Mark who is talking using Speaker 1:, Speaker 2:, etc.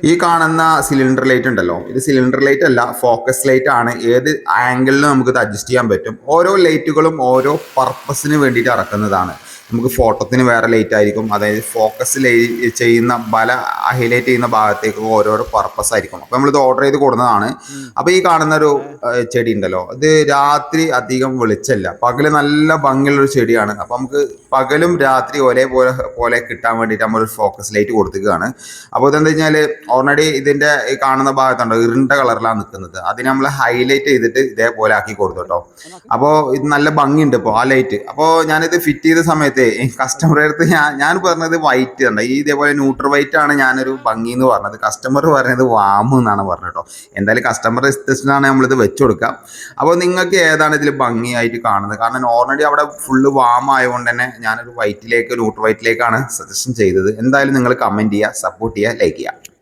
Speaker 1: ഈ കാണുന്ന cylinder light ഉണ്ടല്ലോ, ഇത് സിലിണ്ടർ ലൈറ്റ് അല്ല, ഫോക്കസ് ലൈറ്റ് ആണ്. ഏത് ആംഗിളിലും നമുക്ക് ഇത് അഡ്ജസ്റ്റ് ചെയ്യാൻ പറ്റും. ഓരോ ലൈറ്റുകളും ഓരോ പർപ്പസിന് വേണ്ടിയിട്ട് ഇറക്കുന്നതാണ്. നമുക്ക് ഫോട്ടോത്തിന് വേറെ ലൈറ്റ് ആയിരിക്കും, അതായത് ഫോക്കസ് ചെയ്യുന്ന ഹൈലൈറ്റ് ചെയ്യുന്ന ഭാഗത്തേക്ക് ഓരോരോ പർപ്പസ് ആയിരിക്കും. അപ്പോൾ നമ്മളിത് ഓർഡർ ചെയ്ത് കൊടുക്കുന്നതാണ്. അപ്പോൾ ഈ കാണുന്ന ഒരു ചെടി ഉണ്ടല്ലോ, ഇത് രാത്രി അധികം വെളിച്ചല്ല, പകല് നല്ല ഭംഗിയുള്ളൊരു ചെടിയാണ്. അപ്പോൾ നമുക്ക് പകലും രാത്രി പോലെ കിട്ടാൻ വേണ്ടിയിട്ട് നമ്മൾ ഒരു ഫോക്കസ് ലൈറ്റ് കൊടുത്തിരിക്കുകയാണ്. അപ്പോൾ ഇതെന്താ വെച്ചാൽ ഓൾറെഡി ഇതിന്റെ ഈ കാണുന്ന ഭാഗത്തുണ്ടോ ഇരുണ്ട കളറിലാണ് നിൽക്കുന്നത്, അതിന് നമ്മൾ ഹൈലൈറ്റ് ചെയ്തിട്ട് ഇതേപോലെ ആക്കി കൊടുത്തു കേട്ടോ. അപ്പോൾ ഇത് നല്ല ഭംഗിയുണ്ട് ഇപ്പോൾ ആ ലൈറ്റ്. അപ്പോൾ ഞാനിത് ഫിറ്റ് ചെയ്ത സമയത്ത് കസ്റ്റമറുടെ അടുത്ത് ഞാൻ പറഞ്ഞത് വൈറ്റ് ഉണ്ട്, ഈ ഇതേപോലെ ന്യൂട്രൽ വൈറ്റ് ആണ് ഞാനൊരു ഭംഗി എന്ന് പറഞ്ഞത്. കസ്റ്റമർ പറഞ്ഞത് വാമ് എന്നാണ് പറഞ്ഞത് കേട്ടോ. എന്തായാലും കസ്റ്റമർ ഇഷ്ടത്തിനാണ് നമ്മളിത് വെച്ചു കൊടുക്കാം. അപ്പോൾ നിങ്ങൾക്ക് ഏതാണ് ഇതിൽ ഭംഗിയായിട്ട് കാണുന്നത്? കാരണം ഓൾറെഡി അവിടെ ഫുള്ള് വാം ആയതുകൊണ്ട് തന്നെ ഞാനൊരു ന്യൂട്രൽ വൈറ്റിലേക്കാണ് സജഷൻ ചെയ്തത്. എന്തായാലും നിങ്ങൾ കമൻറ്റ് ചെയ്യുക, സപ്പോർട്ട് ചെയ്യുക, ലൈക്ക് ചെയ്യുക.